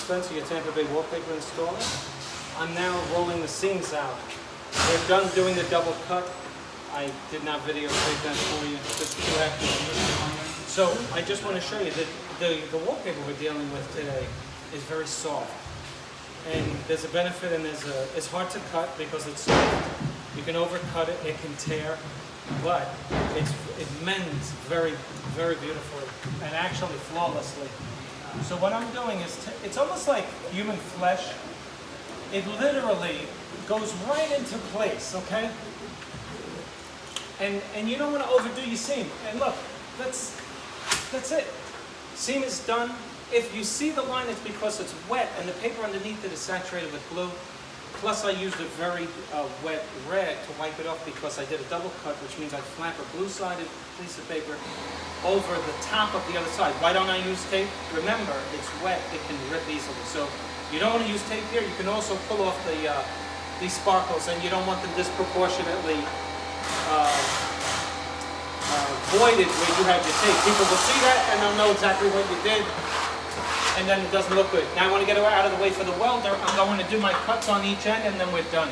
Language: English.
Spencer, your Tampa Bay wallpaper installer. I'm now rolling the seams out. We're done doing the double cut. I did not videotape that for you, just too hectic. So I just want to show you that the wallpaper we're dealing with today is very soft. And there's a benefit and it's hard to cut because it's soft. You can overcut it, it can tear, but it mends very, very beautifully and actually flawlessly. So what I'm doing is, it's almost like human flesh. It literally goes right into place, okay? And you don't want to overdo your seam. And look, that's it. Seam is done. If you see the line, it's because it's wet and the paper underneath it is saturated with glue. Plus I used a very wet rag to wipe it off because I did a double cut, which means I flap a glue-sided piece of paper over the top of the other side. Why don't I use tape? Remember, it's wet, it can rip easily. So you don't want to use tape here. You can also pull off these sparkles, and you don't want them disproportionately voided where you have your tape. People will see that and they'll know exactly what you did, and then it doesn't look good. Now I want to get it out of the way for the welder. I'm going to do my cuts on each end and then we're done.